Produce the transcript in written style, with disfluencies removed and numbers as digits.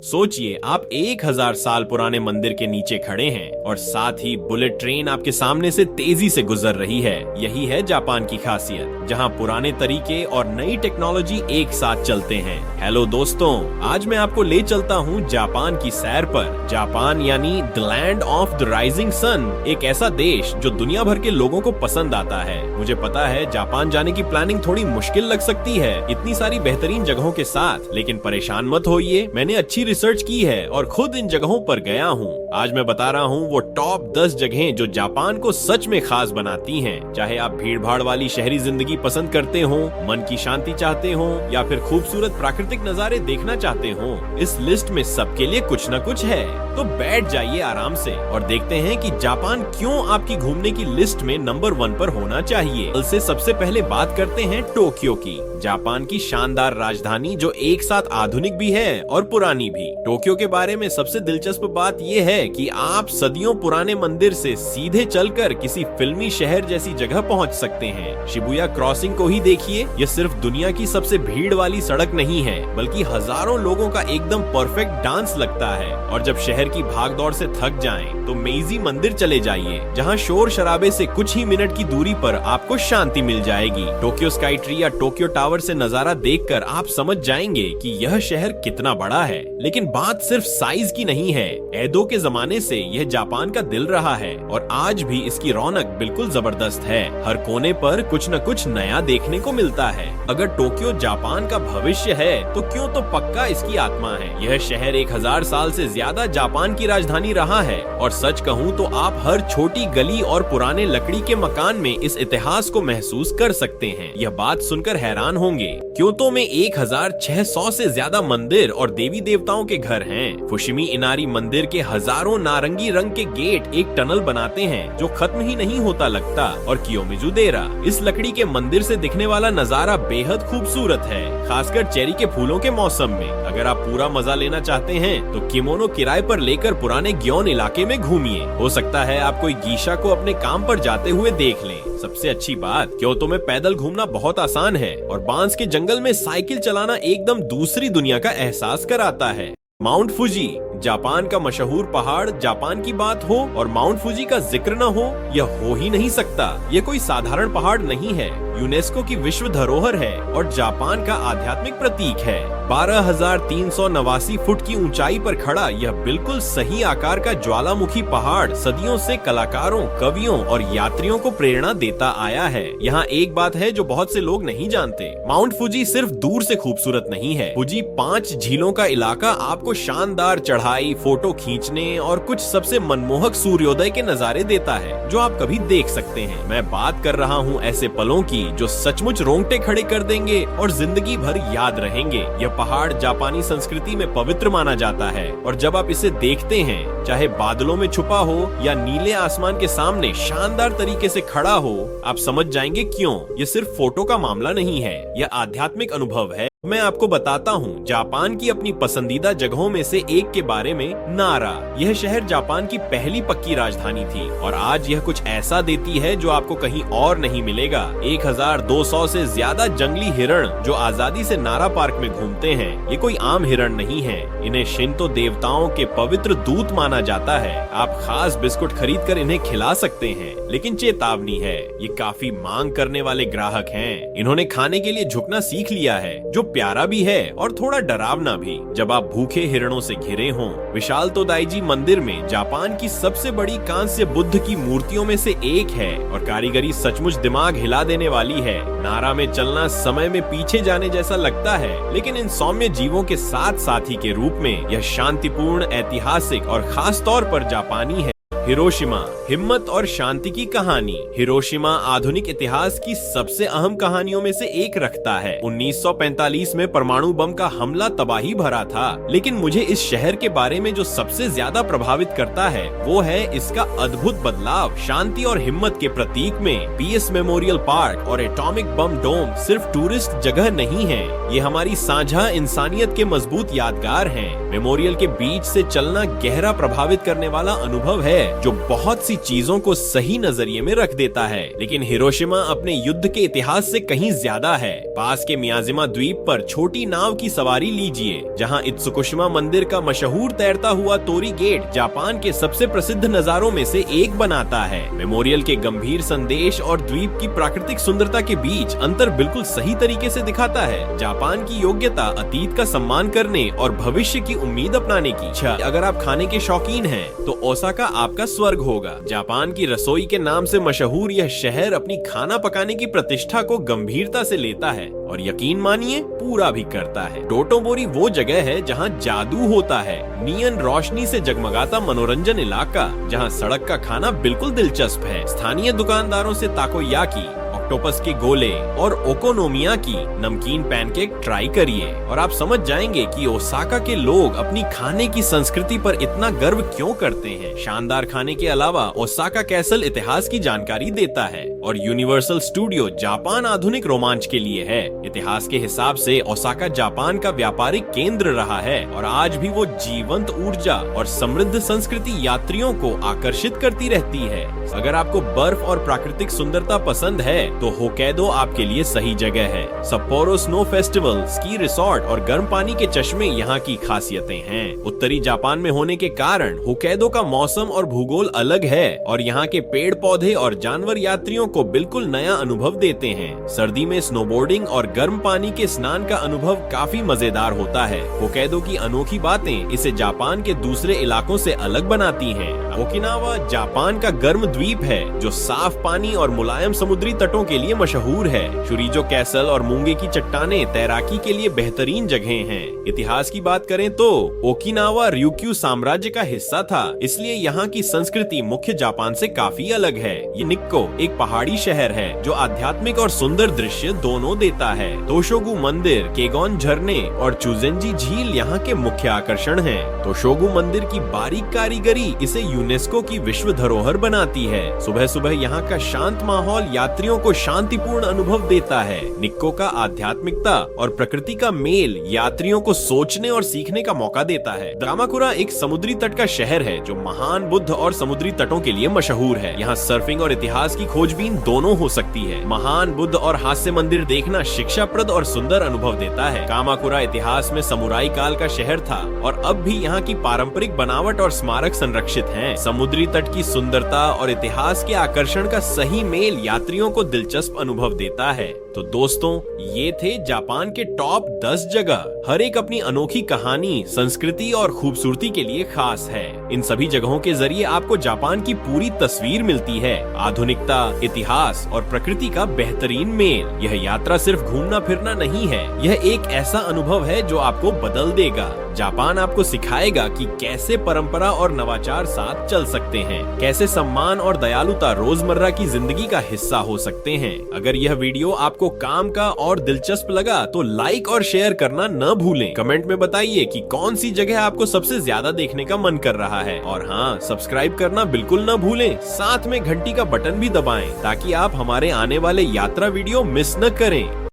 सोचिए आप 1000 साल पुराने मंदिर के नीचे खड़े हैं और साथ ही बुलेट ट्रेन आपके सामने से तेजी से गुजर रही है। यही है जापान की खासियत, जहां पुराने तरीके और नई टेक्नोलॉजी एक साथ चलते हैं। हेलो दोस्तों, आज मैं आपको ले चलता हूं जापान की सैर पर। जापान यानी the land of the rising sun, एक ऐसा देश जो दुनिया भर के लोगों को पसंद आता है। मुझे पता है जापान जाने की प्लानिंग थोड़ी मुश्किल लग सकती है इतनी सारी बेहतरीन जगहों के साथ, लेकिन परेशान मत होइए, मैंने अच्छी रिसर्च की है और खुद इन जगहों पर गया हूँ। आज मैं बता रहा हूँ वो टॉप 10 जगहें जो जापान को सच में खास बनाती हैं। चाहे आप भीड़ भाड़ वाली शहरी जिंदगी पसंद करते हो, मन की शांति चाहते हो या फिर खूबसूरत प्राकृतिक नजारे देखना चाहते हो, इस लिस्ट में सबके लिए कुछ न कुछ है। तो बैठ जाइए आराम से और देखते हैं कि जापान क्यों आपकी घूमने की लिस्ट में नंबर 1 पर होना चाहिए। कल से सबसे पहले बात करते हैं टोक्यो की, जापान की शानदार राजधानी जो एक साथ आधुनिक भी है और पुरानी भी। टोक्यो के बारे में सबसे दिलचस्प बात यह है कि आप सदियों पुराने मंदिर से सीधे चलकर किसी फिल्मी शहर जैसी जगह पहुंच सकते हैं। शिबुया क्रॉसिंग को ही देखिए, यह सिर्फ दुनिया की सबसे भीड़ वाली सड़क नहीं है, बल्कि हजारों लोगों का एकदम परफेक्ट डांस लगता है। और जब शहर की भागदौड़ से थक जाएं, तो मेइजी मंदिर चले जाइए, जहां शोर शराबे से कुछ ही मिनट की दूरी पर आपको शांति मिल जाएगी। टोक्यो स्काई ट्री या टोक्यो टावर से नजारा देखकर आप समझ जाएंगे कि यह शहर कितना बड़ा है। लेकिन बात सिर्फ साइज की नहीं है, एडो के जमाने से यह जापान का दिल रहा है और आज भी इसकी रौनक बिल्कुल जबरदस्त है। हर कोने पर कुछ न कुछ नया देखने को मिलता है। अगर टोक्यो जापान का भविष्य है तो क्यों तो पक्का इसकी आत्मा है। यह शहर 1000 साल से ज्यादा जापान की राजधानी रहा है और सच कहूँ तो आप हर छोटी गली और पुराने लकड़ी के मकान में इस इतिहास को महसूस कर सकते हैं। यह बात सुनकर हैरान होंगे, क्योतो में 1600 से ज्यादा मंदिर और देवी देवताओं के घर हैं। फुशिमी इनारी मंदिर के हजारों नारंगी रंग के गेट एक टनल बनाते हैं जो खत्म ही नहीं होता लगता। और कियोमिजुदेरा, इस लकड़ी के मंदिर से दिखने वाला नजारा बेहद खूबसूरत है, खासकर चेरी के फूलों के मौसम में। अगर आप पूरा मजा लेना चाहते हैं तो किमोनो किराए पर लेकर पुराने ग्योन इलाके में घूमिए। हो सकता है आप कोई गीशा को अपने काम पर जाते हुए देख लें। सबसे अच्छी बात, क्योतो में पैदल घूमना बहुत आसान है और बांस के जंगल में साइकिल चलाना एकदम दूसरी दुनिया का एहसास कराता है। माउंट फुजी, जापान का मशहूर पहाड़, जापान की बात हो और माउंट फुजी का जिक्र न हो, यह हो ही नहीं सकता। यह कोई साधारण पहाड़ नहीं है, यूनेस्को की विश्व धरोहर है और जापान का आध्यात्मिक प्रतीक है। 12,389 फुट की ऊंचाई पर खड़ा यह बिल्कुल सही आकार का ज्वालामुखी पहाड़ सदियों से कलाकारों, कवियों और यात्रियों को प्रेरणा देता आया है। यहाँ एक बात है जो बहुत से लोग नहीं जानते, माउंट फुजी सिर्फ दूर से खूबसूरत नहीं है। फुजी 5 झीलों का इलाका आपको शानदार चढ़ाई, फोटो खींचने और कुछ सबसे मनमोहक सूर्योदय के नजारे देता है जो आप कभी देख सकते हैं। मैं बात कर रहा हूँ ऐसे पलों की जो सचमुच रोंगटे खड़े कर देंगे और जिंदगी भर याद रहेंगे। यह पहाड़ जापानी संस्कृति में पवित्र माना जाता है और जब आप इसे देखते हैं, चाहे बादलों में छुपा हो या नीले आसमान के सामने शानदार तरीके से खड़ा हो, आप समझ जाएंगे क्यों यह सिर्फ फोटो का मामला नहीं है, यह आध्यात्मिक अनुभव है। मैं आपको बताता हूँ जापान की अपनी पसंदीदा जगहों में से एक के बारे में, नारा। यह शहर जापान की पहली पक्की राजधानी थी और आज यह कुछ ऐसा देती है जो आपको कहीं और नहीं मिलेगा। 1200 से ज्यादा जंगली हिरण जो आजादी से नारा पार्क में घूमते हैं। ये कोई आम हिरण नहीं है, इन्हें शिंतो देवताओं के पवित्र दूत माना जाता है। आप खास बिस्कुट खरीद कर इन्हें खिला सकते हैं, लेकिन चेतावनी है, ये काफी मांग करने वाले ग्राहक हैं। इन्होंने खाने के लिए झुकना सीख लिया है, जो प्यारा भी है और थोड़ा डरावना भी जब आप भूखे हिरणों से घिरे हों। विशाल तोदाईजी मंदिर में जापान की सबसे बड़ी कांस्य बुद्ध की मूर्तियों में से एक है और कारीगरी सचमुच दिमाग हिला देने वाली है। नारा में चलना समय में पीछे जाने जैसा लगता है, लेकिन इन सौम्य जीवों के साथ साथी के रूप में यह शांतिपूर्ण, ऐतिहासिक और खास तौर पर जापानी है। हिरोशिमा, हिम्मत और शांति की कहानी। हिरोशिमा आधुनिक इतिहास की सबसे अहम कहानियों में से एक रखता है। 1945 में परमाणु बम का हमला तबाही भरा था, लेकिन मुझे इस शहर के बारे में जो सबसे ज्यादा प्रभावित करता है वो है इसका अद्भुत बदलाव। शांति और हिम्मत के प्रतीक में पीएस मेमोरियल पार्क और एटॉमिक बम डोम सिर्फ टूरिस्ट जगह नहीं है, ये हमारी साझा इंसानियत के मजबूत यादगार हैं। मेमोरियल के बीच से चलना गहरा प्रभावित करने वाला अनुभव है। जो बहुत सी चीजों को सही नजरिए में रख देता है। लेकिन हिरोशिमा अपने युद्ध के इतिहास से कहीं ज्यादा है। पास के मियाजिमा द्वीप पर छोटी नाव की सवारी लीजिए, जहां इत्सुकुशिमा मंदिर का मशहूर तैरता हुआ तोरी गेट जापान के सबसे प्रसिद्ध नजारों में से एक बनाता है। मेमोरियल के गंभीर संदेश और द्वीप की प्राकृतिक सुंदरता के बीच अंतर बिल्कुल सही तरीके से दिखाता है। जापान की योग्यता अतीत का सम्मान करने और भविष्य की उम्मीद अपनाने की इच्छा। अगर आप खाने के शौकीन हैं, तो ओसाका आपका स्वर्ग होगा। जापान की रसोई के नाम से मशहूर यह शहर अपनी खाना पकाने की प्रतिष्ठा को गंभीरता से लेता है और यकीन मानिए पूरा भी करता है। डोटोमोरी वो जगह है जहां जादू होता है। नियन रोशनी से जगमगाता मनोरंजन इलाका, जहां सड़क का खाना बिल्कुल दिलचस्प है। स्थानीय दुकानदारों से ताकोयाकी, ऑक्टोपस के गोले और ओकोनोमियाकी नमकीन पैनकेक ट्राई करिए और आप समझ जाएंगे कि ओसाका के लोग अपनी खाने की संस्कृति पर इतना गर्व क्यों करते हैं। शानदार खाने के अलावा ओसाका कैसल इतिहास की जानकारी देता है और यूनिवर्सल स्टूडियो जापान आधुनिक रोमांच के लिए है। इतिहास के हिसाब से ओसाका जापान का व्यापारिक केंद्र रहा है और आज भी वो जीवंत ऊर्जा और समृद्ध संस्कृति यात्रियों को आकर्षित करती रहती है। अगर आपको बर्फ और प्राकृतिक सुंदरता पसंद है, तो होकैडो आपके लिए सही जगह है। Sapporo snow festival, ski resort और गर्म पानी के चश्मे यहाँ की खासियतें हैं। उत्तरी जापान में होने के कारण होकैडो का मौसम और भूगोल अलग है और यहाँ के पेड़ पौधे और जानवर यात्रियों को बिल्कुल नया अनुभव देते हैं। सर्दी में स्नोबोर्डिंग और गर्म पानी के स्नान का अनुभव काफी मजेदार होता है। होकैडो की अनोखी बातें इसे जापान के दूसरे इलाकों से अलग बनाती हैं। ओकिनावा जापान का गर्म द्वीप है जो साफ पानी और मुलायम समुद्री तटों के लिए मशहूर है। शुरीजो कैसल और मूंगे की चट्टानें तैराकी के लिए बेहतरीन जगहें हैं। इतिहास की बात करें तो ओकिनावा ryukyu साम्राज्य का हिस्सा था, इसलिए यहाँ की संस्कृति मुख्य जापान से काफी अलग है। ये निक्को एक पहाड़ी शहर है जो आध्यात्मिक और सुंदर दृश्य दोनों देता है। तोशोगु मंदिर, केगोन झरने और चुजेंजी झील यहाँ के मुख्य आकर्षण हैं। तोशोगु मंदिर की बारीक कारीगरी इसे यूनेस्को की विश्व धरोहर बनाती है। सुबह सुबह यहाँ का शांत माहौल यात्रियों को शांतिपूर्ण अनुभव देता है। निक्को का आध्यात्मिकता और प्रकृति का मेल यात्रियों को सोचने और सीखने का मौका देता है। कामाकुरा एक समुद्री तट का शहर है जो महान बुद्ध और समुद्री तटों के लिए मशहूर है। यहाँ सर्फिंग और इतिहास की खोजबीन दोनों हो सकती है। महान बुद्ध और हास्य मंदिर देखना शिक्षाप्रद और सुंदर अनुभव देता है। कामाकुरा इतिहास में समुराई काल का शहर था और अब भी यहाँ की पारंपरिक बनावट और स्मारक संरक्षित हैं। समुद्री तट की सुंदरता और इतिहास के आकर्षण का सही मेल यात्रियों को दिलचस्प अनुभव देता है। तो दोस्तों, ये थे जापान के टॉप 10 जगह। हर एक अपनी अनोखी कहानी, संस्कृति और खूबसूरती के लिए खास है। इन सभी जगहों के जरिए आपको जापान की पूरी तस्वीर मिलती है। आधुनिकता, इतिहास और प्रकृति का बेहतरीन मेल। यह यात्रा सिर्फ घूमना फिरना नहीं है, यह एक ऐसा अनुभव है जो आपको बदल देगा। जापान आपको सिखाएगा कि कैसे परंपरा और नवाचार साथ चल सकते हैं, कैसे सम्मान और दयालुता रोजमर्रा की जिंदगी का हिस्सा हो सकते हैं। अगर यह वीडियो आपको काम का और दिलचस्प लगा तो लाइक और शेयर करना न भूलें। कमेंट में बताइए कि कौन सी जगह आपको सबसे ज्यादा देखने का मन कर रहा है। और हाँ, सब्सक्राइब करना बिल्कुल न भूलें। साथ में घंटी का बटन भी दबाएं ताकि आप हमारे आने वाले यात्रा वीडियो मिस न करें।